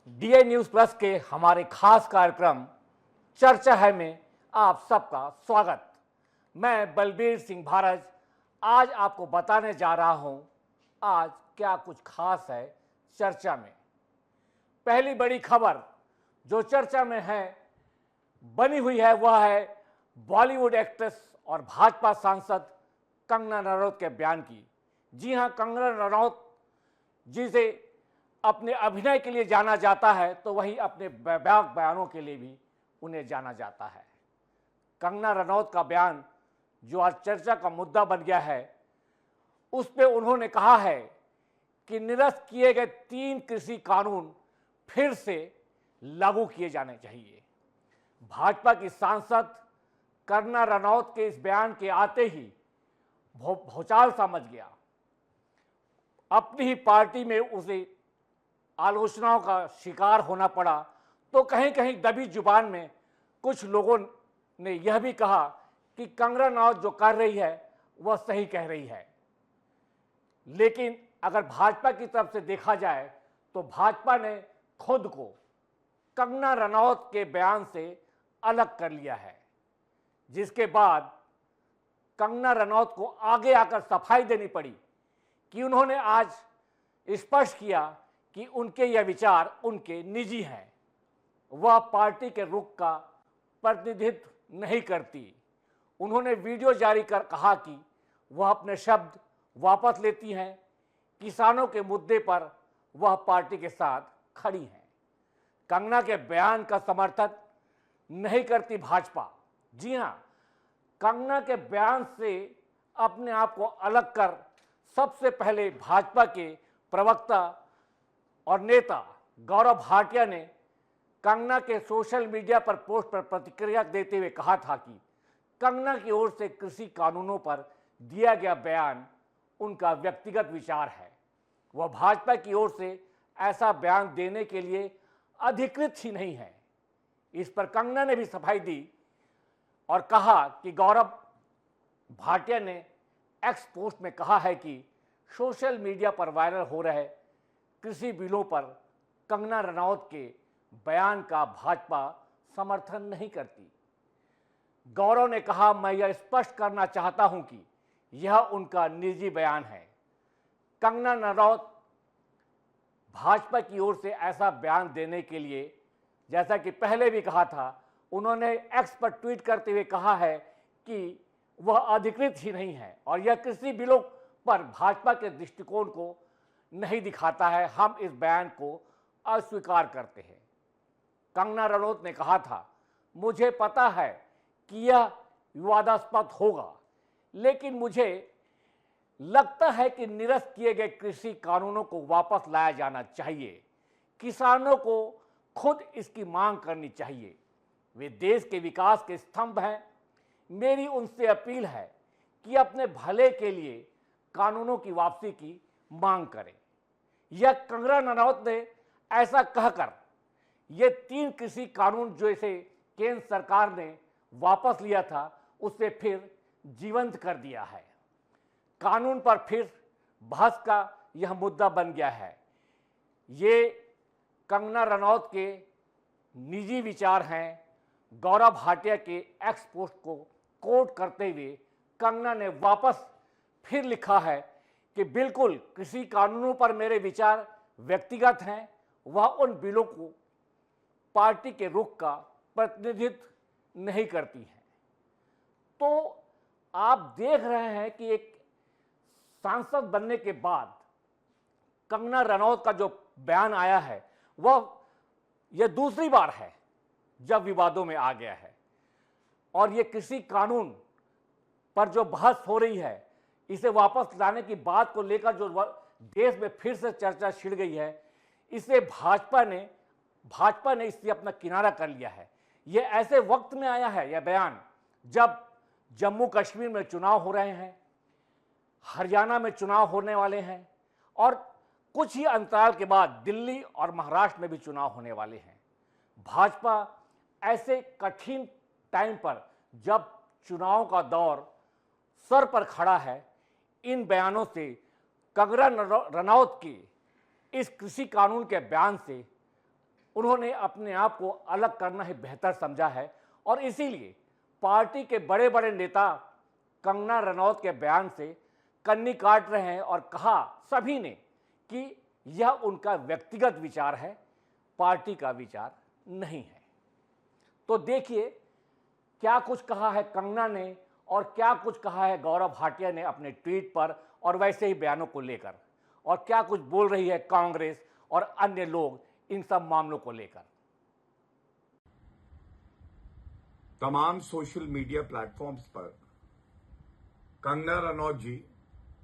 DI news plus के हमारे खास कार्यक्रम चर्चा है में आप सबका स्वागत। मैं बलबीर सिंह भारज आज आपको बताने जा रहा हूं आज क्या कुछ खास है चर्चा में। पहली बड़ी खबर जो चर्चा में है बनी हुई है वह है बॉलीवुड एक्ट्रेस और भाजपा सांसद कंगना रनौत के बयान की। जी हां, कंगना रनौत जिसे अपने अभिनय के लिए जाना जाता है तो वहीं अपने बयानों के लिए भी उन्हें जाना जाता है। कंगना रनौत का बयान जो आज चर्चा का मुद्दा बन गया है, उस पे उन्होंने कहा है कि निरस्त किए गए 3 कृषि कानून फिर से लागू किए जाने चाहिए। भाजपा की सांसद कंगना रनौत के इस बयान के आते ही भूचाल सा मच गया। अपनी ही पार्टी में उसे आलोचनाओं का शिकार होना पड़ा तो कहीं कहीं दबी जुबान में कुछ लोगों ने यह भी कहा कि कंगना रनौत जो कर रही है वह सही कह रही है। लेकिन अगर भाजपा की तरफ से देखा जाए तो भाजपा ने खुद को कंगना रनौत के बयान से अलग कर लिया है, जिसके बाद कंगना रनौत को आगे आकर सफाई देनी पड़ी कि उन्होंने आज स्पष्ट किया कि उनके यह विचार उनके निजी हैं, वह पार्टी के रुख का प्रतिनिधित्व नहीं करती। उन्होंने वीडियो जारी कर कहा कि वह अपने शब्द वापस लेती हैं, किसानों के मुद्दे पर वह पार्टी के साथ खड़ी हैं। कंगना के बयान का समर्थन नहीं करती भाजपा। जी हां, कंगना के बयान से अपने आप को अलग कर सबसे पहले भाजपा के प्रवक्ता और नेता गौरव भाटिया ने कंगना के सोशल मीडिया पर पोस्ट पर प्रतिक्रिया देते हुए कहा था कि कंगना की ओर से कृषि कानूनों पर दिया गया बयान उनका व्यक्तिगत विचार है, वह भाजपा की ओर से ऐसा बयान देने के लिए अधिकृत ही नहीं है। इस पर कंगना ने भी सफाई दी और कहा कि गौरव भाटिया ने एक्स पोस्ट में कहा है कि सोशल मीडिया पर वायरल हो रहे कृषि बिलों पर कंगना रनौत के बयान का भाजपा समर्थन नहीं करती। गौरव ने कहा, मैं यह स्पष्ट करना चाहता हूं कि यह उनका निजी बयान है। कंगना रनौत भाजपा की ओर से ऐसा बयान देने के लिए, जैसा कि पहले भी कहा था, उन्होंने एक्स पर ट्वीट करते हुए कहा है कि वह अधिकृत ही नहीं है और यह कृषि बिलों पर भाजपा के दृष्टिकोण को नहीं दिखाता है। हम इस बयान को अस्वीकार करते हैं। कंगना रनौत ने कहा था, मुझे पता है कि यह विवादास्पद होगा, लेकिन मुझे लगता है कि निरस्त किए गए कृषि कानूनों को वापस लाया जाना चाहिए। किसानों को खुद इसकी मांग करनी चाहिए। वे देश के विकास के स्तंभ हैं। मेरी उनसे अपील है कि अपने भले के लिए कानूनों की वापसी की मांग करें। यह कंगना रनौत ने ऐसा कहकर ये 3 कृषि कानून जो इसे केंद्र सरकार ने वापस लिया था उसे फिर जीवंत कर दिया है। कानून पर फिर बहस का यह मुद्दा बन गया है। ये कंगना रनौत के निजी विचार हैं। गौरव भाटिया के एक्स पोस्ट को कोट करते हुए कंगना ने वापस फिर लिखा है कि बिल्कुल कृषि कानूनों पर मेरे विचार व्यक्तिगत हैं, वह उन बिलों को पार्टी के रुख का प्रतिनिधित्व नहीं करती हैं। तो आप देख रहे हैं कि एक सांसद बनने के बाद कंगना रनौत का जो बयान आया है वह यह दूसरी बार है जब विवादों में आ गया है और ये कृषि कानून पर जो बहस हो रही है, इसे वापस लाने की बात को लेकर जो देश में फिर से चर्चा छिड़ गई है, इसे भाजपा ने इससे अपना किनारा कर लिया है। यह ऐसे वक्त में आया है यह बयान जब जम्मू कश्मीर में चुनाव हो रहे हैं, हरियाणा में चुनाव होने वाले हैं और कुछ ही अंतराल के बाद दिल्ली और महाराष्ट्र में भी चुनाव होने वाले हैं। भाजपा ऐसे कठिन टाइम पर जब चुनाव का दौर सर पर खड़ा है, इन बयानों से कंगना रनौत की इस कृषि कानून के बयान से उन्होंने अपने आप को अलग करना ही बेहतर समझा है और इसीलिए पार्टी के बड़े बड़े नेता कंगना रनौत के बयान से कन्नी काट रहे हैं और कहा सभी ने कि यह उनका व्यक्तिगत विचार है, पार्टी का विचार नहीं है। तो देखिए क्या कुछ कहा है कंगना ने और क्या कुछ कहा है गौरव भाटिया ने अपने ट्वीट पर और वैसे ही बयानों को लेकर, और क्या कुछ बोल रही है कांग्रेस और अन्य लोग इन सब मामलों को लेकर। तमाम सोशल मीडिया प्लेटफॉर्म्स पर कंगना रनौत जी,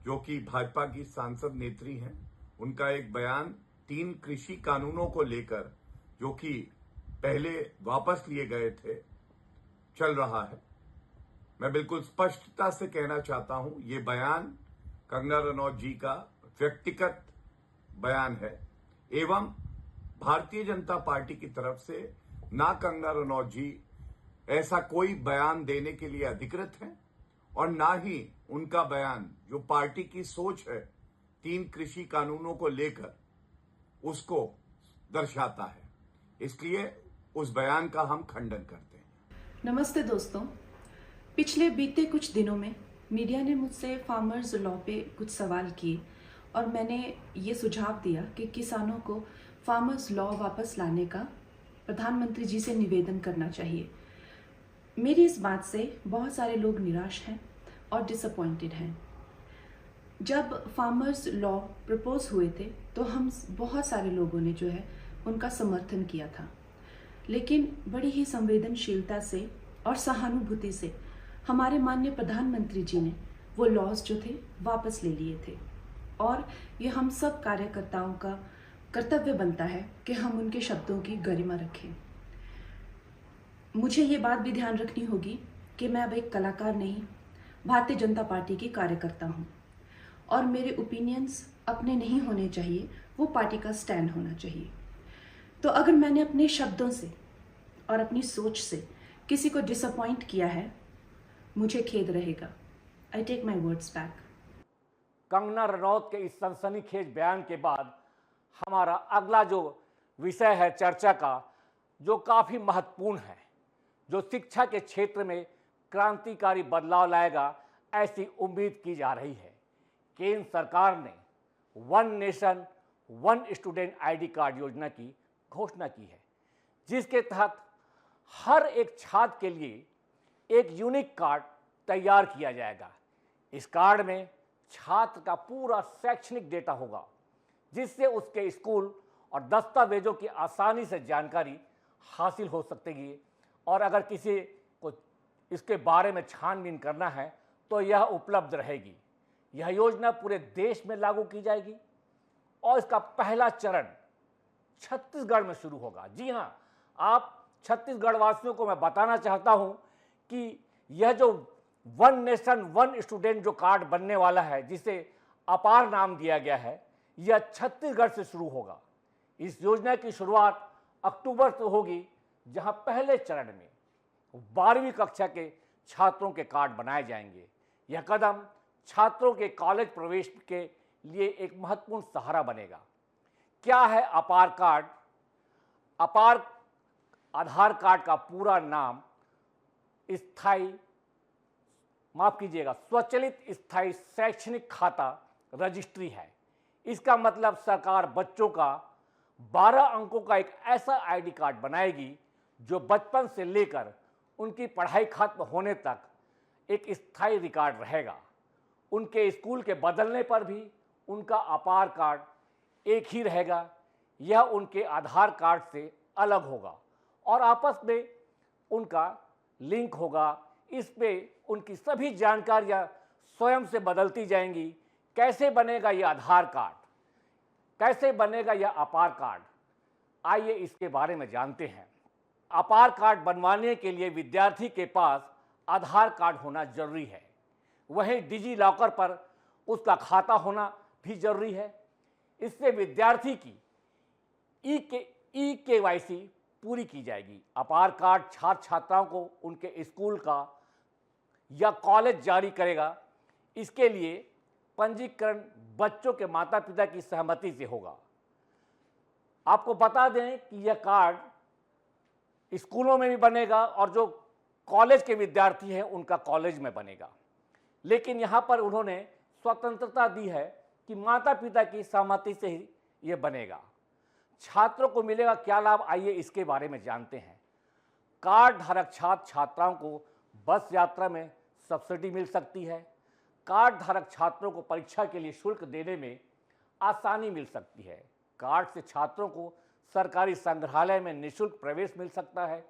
जो कि भाजपा की सांसद नेत्री हैं, उनका एक बयान 3 कृषि कानूनों को लेकर, जो कि पहले वापस लिए गए थे, चल रहा है। मैं बिल्कुल स्पष्टता से कहना चाहता हूं, ये बयान कंगना रनौत जी का व्यक्तिगत बयान है एवं भारतीय जनता पार्टी की तरफ से ना कंगना रनौत जी ऐसा कोई बयान देने के लिए अधिकृत हैं और ना ही उनका बयान जो पार्टी की सोच है 3 कृषि कानूनों को लेकर उसको दर्शाता है। इसलिए उस बयान का हम खंडन करते हैं। नमस्ते दोस्तों, पिछले बीते कुछ दिनों में मीडिया ने मुझसे फार्मर्स लॉ पे कुछ सवाल किए और मैंने ये सुझाव दिया कि किसानों को फार्मर्स लॉ वापस लाने का प्रधानमंत्री जी से निवेदन करना चाहिए। मेरी इस बात से बहुत सारे लोग निराश हैं और डिसअपॉइंटेड हैं। जब फार्मर्स लॉ प्रपोज हुए थे तो हम बहुत सारे लोगों ने जो है उनका समर्थन किया था, लेकिन बड़ी ही संवेदनशीलता से और सहानुभूति से हमारे माननीय प्रधानमंत्री जी ने वो लॉज जो थे वापस ले लिए थे और ये हम सब कार्यकर्ताओं का कर्तव्य बनता है कि हम उनके शब्दों की गरिमा रखें। मुझे ये बात भी ध्यान रखनी होगी कि मैं अब एक कलाकार नहीं, भारतीय जनता पार्टी की कार्यकर्ता हूँ और मेरे ओपिनियंस अपने नहीं होने चाहिए, वो पार्टी का स्टैंड होना चाहिए। तो अगर मैंने अपने शब्दों से और अपनी सोच से किसी को डिसअपॉइंट किया है, मुझे खेद रहेगा। I take my words back. Kangana Ranaut के इस सनसनीखेज बयान के बाद हमारा अगला जो विषय है चर्चा का, जो काफ़ी महत्वपूर्ण है, जो शिक्षा के क्षेत्र में क्रांतिकारी बदलाव लाएगा, ऐसी उम्मीद की जा रही है। केंद्र सरकार ने one nation one student ID card योजना की घोषणा की है, जिसके तहत हर एक छात्र के लिए एक यूनिक कार्ड तैयार किया जाएगा। इस कार्ड में छात्र का पूरा शैक्षणिक डेटा होगा, जिससे उसके स्कूल और दस्तावेजों की आसानी से जानकारी हासिल हो सकेगी और अगर किसी को इसके बारे में छानबीन करना है तो यह उपलब्ध रहेगी। यह योजना पूरे देश में लागू की जाएगी और इसका पहला चरण छत्तीसगढ़ में शुरू होगा। जी हाँ, आप छत्तीसगढ़ वासियों को मैं बताना चाहता हूं कि यह जो वन नेशन वन स्टूडेंट जो कार्ड बनने वाला है, जिसे अपार नाम दिया गया है, यह छत्तीसगढ़ से शुरू होगा। इस योजना की शुरुआत अक्टूबर से होगी, जहां पहले चरण में 12वीं कक्षा के छात्रों के कार्ड बनाए जाएंगे। यह कदम छात्रों के कॉलेज प्रवेश के लिए एक महत्वपूर्ण सहारा बनेगा। क्या है अपार कार्ड? अपार आधार कार्ड का पूरा नाम स्वचालित स्थायी शैक्षणिक खाता रजिस्ट्री है। इसका मतलब सरकार बच्चों का 12 अंकों का एक ऐसा आईडी कार्ड बनाएगी जो बचपन से लेकर उनकी पढ़ाई खत्म होने तक एक स्थायी रिकॉर्ड रहेगा। उनके स्कूल के बदलने पर भी उनका अपार कार्ड एक ही रहेगा। यह उनके आधार कार्ड से अलग होगा और आपस में उनका लिंक होगा। इस पे उनकी सभी जानकारियां स्वयं से बदलती जाएंगी। कैसे बनेगा यह आधार कार्ड, कैसे बनेगा यह अपार कार्ड, आइए इसके बारे में जानते हैं। अपार कार्ड बनवाने के लिए विद्यार्थी के पास आधार कार्ड होना जरूरी है। वहीं डिजी लॉकर पर उसका खाता होना भी जरूरी है। इससे विद्यार्थी की ई-केवाईसी पूरी की जाएगी। अपार कार्ड छात्र छात्राओं को उनके स्कूल का या कॉलेज जारी करेगा। इसके लिए पंजीकरण बच्चों के माता पिता की सहमति से होगा। आपको बता दें कि यह कार्ड स्कूलों में भी बनेगा और जो कॉलेज के विद्यार्थी हैं उनका कॉलेज में बनेगा। लेकिन यहाँ पर उन्होंने स्वतंत्रता दी है कि माता पिता की सहमति से ही ये बनेगा। छात्रों को मिलेगा क्या लाभ, आइए इसके बारे में जानते हैं। कार्ड धारक छात्र छात्राओं को बस यात्रा में सब्सिडी मिल सकती है। कार्ड धारक छात्रों को परीक्षा के लिए शुल्क देने में आसानी मिल सकती है। कार्ड से छात्रों को सरकारी संग्रहालय में निःशुल्क प्रवेश मिल सकता है।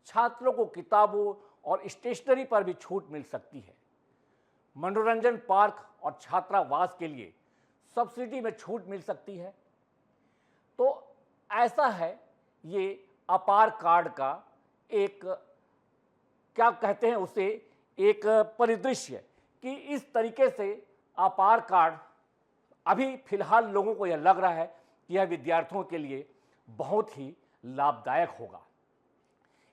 छात्रों को किताबों और स्टेशनरी पर भी छूट मिल सकती है। मनोरंजन पार्क और छात्रावास के लिए सब्सिडी में छूट मिल सकती है। तो ऐसा है ये अपार कार्ड का एक, क्या कहते हैं उसे, एक परिदृश्य कि इस तरीके से अपार कार्ड अभी फिलहाल लोगों को यह लग रहा है कि यह विद्यार्थियों के लिए बहुत ही लाभदायक होगा।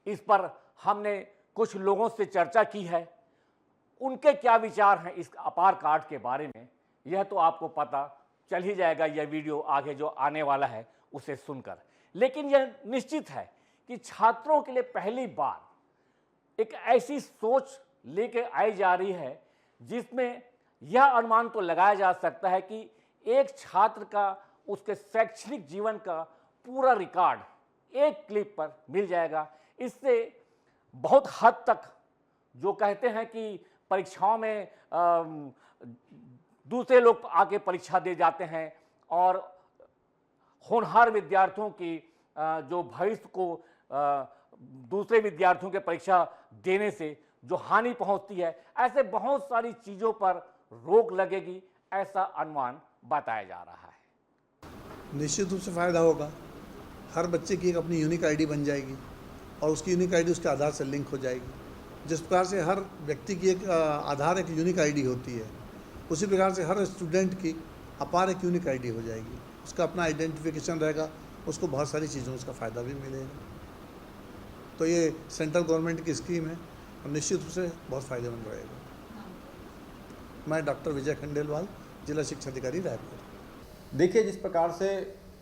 इस पर हमने कुछ लोगों से चर्चा की है, उनके क्या विचार हैं इस अपार कार्ड के बारे में, यह तो आपको पता चल ही जाएगा यह वीडियो आगे जो आने वाला है उसे सुनकर। लेकिन यह निश्चित है कि छात्रों के लिए पहली बार एक ऐसी सोच लेके आई जा रही है जिसमें यह अनुमान तो लगाया जा सकता है कि एक छात्र का उसके शैक्षणिक जीवन का पूरा रिकॉर्ड एक क्लिप पर मिल जाएगा। इससे बहुत हद तक जो कहते हैं कि परीक्षाओं में दूसरे लोग आके परीक्षा दे जाते हैं और होनहार विद्यार्थियों की जो भविष्य को दूसरे विद्यार्थियों के परीक्षा देने से जो हानि पहुंचती है, ऐसे बहुत सारी चीज़ों पर रोक लगेगी, ऐसा अनुमान बताया जा रहा है। निश्चित रूप से फ़ायदा होगा। हर बच्चे की एक अपनी यूनिक आईडी बन जाएगी और उसकी यूनिक आईडी उसके आधार से लिंक हो जाएगी। जिस प्रकार से हर व्यक्ति की एक आधार एक यूनिक आईडी होती है, उसी प्रकार से हर स्टूडेंट की अपार एक यूनिक आईडी हो जाएगी। उसका अपना आइडेंटिफिकेशन रहेगा, उसको बहुत सारी चीज़ों उसका फ़ायदा भी मिलेगा। तो ये सेंट्रल गवर्नमेंट की स्कीम है और निश्चित रूप से बहुत फ़ायदेमंद रहेगा। मैं डॉक्टर विजय खंडेलवाल, जिला शिक्षा अधिकारी रायपुर। देखिए, जिस प्रकार से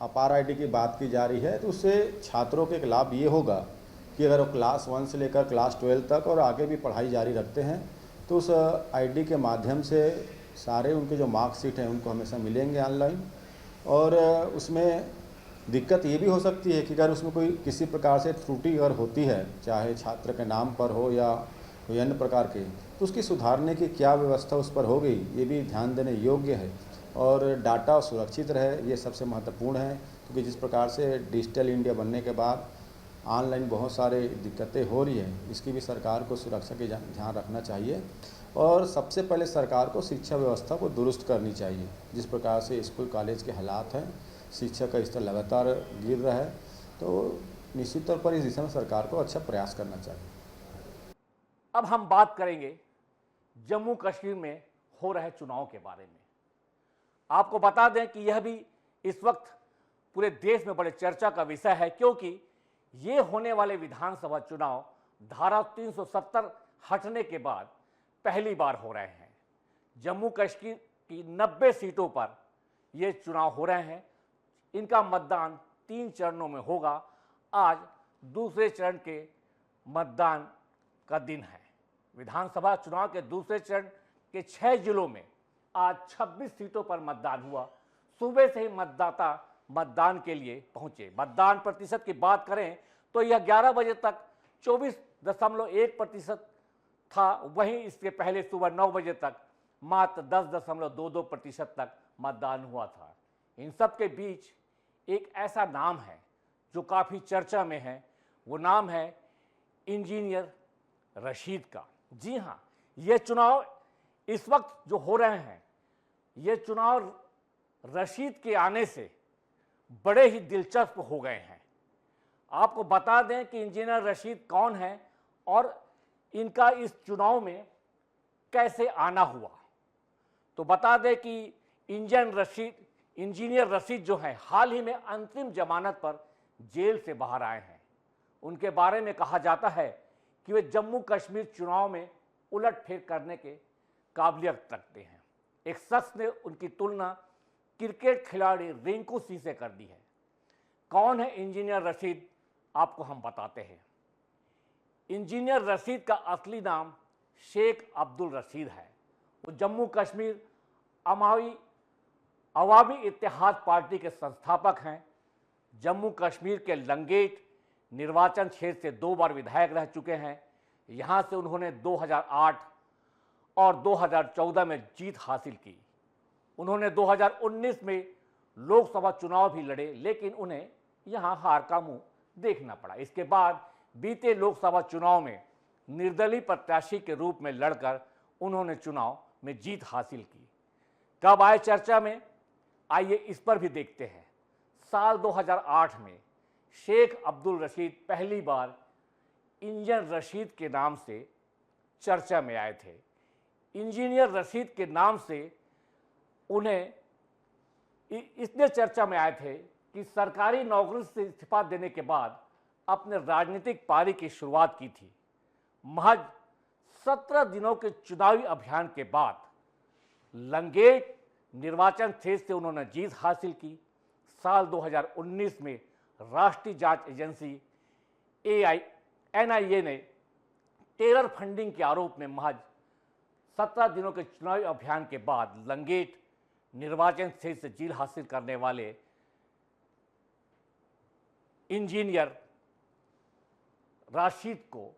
अपार आईडी की बात की जा रही है तो उससे छात्रों के एक लाभ ये होगा कि अगर वो क्लास 1 से लेकर क्लास 12 तक और आगे भी पढ़ाई जारी रखते हैं तो उस आईडी के माध्यम से सारे उनके जो मार्कशीट हैं उनको हमेशा मिलेंगे ऑनलाइन। और उसमें दिक्कत ये भी हो सकती है कि अगर उसमें कोई किसी प्रकार से त्रुटि अगर होती है, चाहे छात्र के नाम पर हो या कोई अन्य प्रकार के, तो उसकी सुधारने की क्या व्यवस्था उस पर हो गई, ये भी ध्यान देने योग्य है। और डाटा सुरक्षित रहे, ये सबसे महत्वपूर्ण है, क्योंकि जिस प्रकार से डिजिटल इंडिया बनने के बाद ऑनलाइन बहुत सारे दिक्कतें हो रही हैं, इसकी भी सरकार को सुरक्षा की ध्यान रखना चाहिए। और सबसे पहले सरकार को शिक्षा व्यवस्था को दुरुस्त करनी चाहिए। जिस प्रकार से स्कूल कॉलेज के हालात हैं, शिक्षा का स्तर लगातार गिर रहा है, तो निश्चित तौर पर इस दिशा में सरकार को अच्छा प्रयास करना चाहिए। अब हम बात करेंगे जम्मू कश्मीर में हो रहे चुनाव के बारे में। आपको बता दें कि यह भी इस वक्त पूरे देश में बड़े चर्चा का विषय है, क्योंकि ये होने वाले विधानसभा चुनाव धारा 370 हटने के बाद पहली बार हो रहे हैं। जम्मू कश्मीर की 90 सीटों पर ये चुनाव हो रहे हैं। इनका मतदान 3 चरणों में होगा। आज दूसरे चरण के मतदान का दिन है। विधानसभा चुनाव के दूसरे चरण के 6 जिलों में आज 26 सीटों पर मतदान हुआ। सुबह से ही मतदाता मतदान के लिए पहुंचे। मतदान प्रतिशत की बात करें तो यह 11 बजे तक 24.1% था, वहीं इसके पहले सुबह 9 बजे तक मात्र 10.22% तक मतदान हुआ था। इन सब के बीच एक ऐसा नाम है जो काफ़ी चर्चा में है, वो नाम है इंजीनियर रशीद का। जी हाँ, ये चुनाव इस वक्त जो हो रहे हैं, ये चुनाव रशीद के आने से बड़े ही दिलचस्प हो गए हैं। आपको बता दें कि इंजीनियर रशीद कौन है और इनका इस चुनाव में कैसे आना हुआ। तो बता दें कि इंजीनियर रशीद जो है, हाल ही में अंतरिम जमानत पर जेल से बाहर आए हैं। उनके बारे में कहा जाता है कि वे जम्मू कश्मीर चुनाव में उलटफेर करने के काबिलियत रखते हैं। एक शख्स ने उनकी तुलना क्रिकेट खिलाड़ी रिंकू सिंह से कर दी है। कौन है इंजीनियर रशीद, आपको हम बताते हैं। इंजीनियर रशीद का असली नाम शेख अब्दुल रशीद है। वो जम्मू कश्मीर अवामी इत्तेहाद पार्टी के संस्थापक हैं। जम्मू कश्मीर के लंगेट निर्वाचन क्षेत्र से 2 बार विधायक रह चुके हैं। यहाँ से उन्होंने 2008 और 2014 में जीत हासिल की। उन्होंने 2019 में लोकसभा चुनाव भी लड़े, लेकिन उन्हें यहाँ हार का मुंह देखना पड़ा। इसके बाद बीते लोकसभा चुनाव में निर्दलीय प्रत्याशी के रूप में लड़कर उन्होंने चुनाव में जीत हासिल की। कब आए चर्चा में, आइए इस पर भी देखते हैं। साल 2008 में शेख अब्दुल रशीद पहली बार इंजीनियर रशीद के नाम से चर्चा में आए थे। इंजीनियर रशीद के नाम से उन्हें इसलिए चर्चा में आए थे कि सरकारी नौकरी से इस्तीफा देने के बाद अपने राजनीतिक पारी की शुरुआत की थी। महज 17 दिनों के चुनावी अभियान के बाद लंगेट निर्वाचन क्षेत्र से उन्होंने जीत हासिल की। साल 2019 में राष्ट्रीय जांच एजेंसी NIA ने टेरर फंडिंग के आरोप में महज 17 दिनों के चुनावी अभियान के बाद लंगेट निर्वाचन क्षेत्र से जीत हासिल करने वाले इंजीनियर राशिद को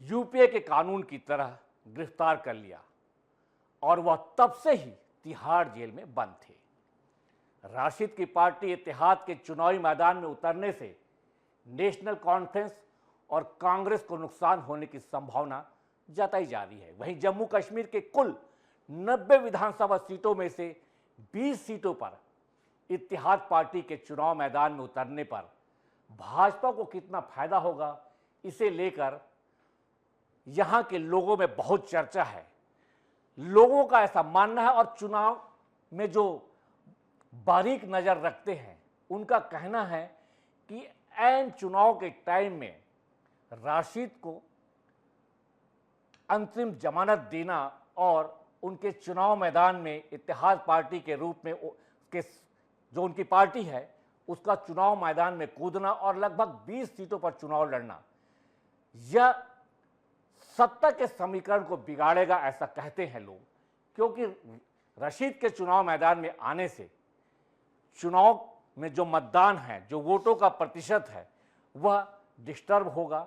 यूपीए के कानून की तरह गिरफ्तार कर लिया और वह तब से ही तिहाड़ जेल में बंद थे। राशिद की पार्टी इत्तेहाद के चुनावी मैदान में उतरने से नेशनल कॉन्फ्रेंस और कांग्रेस को नुकसान होने की संभावना जताई जा रही है। वहीं जम्मू कश्मीर के कुल 90 विधानसभा सीटों में से 20 सीटों पर इत्तेहाद पार्टी के चुनाव मैदान में उतरने पर भाजपा को कितना फायदा होगा, इसे लेकर यहां के लोगों में बहुत चर्चा है। लोगों का ऐसा मानना है और चुनाव में जो बारीक नजर रखते हैं उनका कहना है कि ऐन चुनाव के टाइम में राशिद को अंतरिम जमानत देना और उनके चुनाव मैदान में इत्तेहाद पार्टी के रूप में जो उनकी पार्टी है उसका चुनाव मैदान में कूदना और लगभग 20 सीटों पर चुनाव लड़ना, यह सत्ता के समीकरण को बिगाड़ेगा, ऐसा कहते हैं लोग। क्योंकि रशीद के चुनाव मैदान में आने से चुनाव में जो मतदान है, जो वोटों का प्रतिशत है, वह डिस्टर्ब होगा।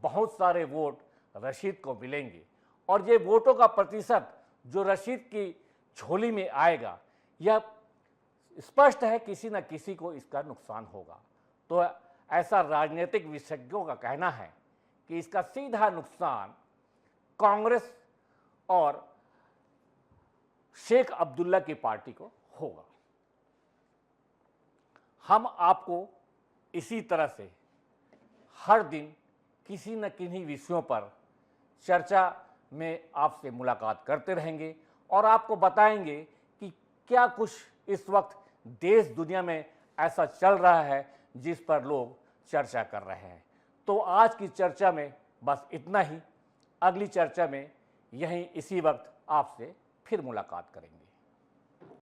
बहुत सारे वोट रशीद को मिलेंगे और ये वोटों का प्रतिशत जो रशीद की झोली में आएगा, यह स्पष्ट है किसी न किसी को इसका नुकसान होगा। तो ऐसा राजनीतिक विशेषज्ञों का कहना है कि इसका सीधा नुकसान कांग्रेस और शेख अब्दुल्ला की पार्टी को होगा। हम आपको इसी तरह से हर दिन किसी न किन्हीं विषयों पर चर्चा में आपसे मुलाकात करते रहेंगे और आपको बताएंगे कि क्या कुछ इस वक्त देश दुनिया में ऐसा चल रहा है जिस पर लोग चर्चा कर रहे हैं। तो आज की चर्चा में बस इतना ही। अगली चर्चा में यहीं इसी वक्त आपसे फिर मुलाकात करेंगे।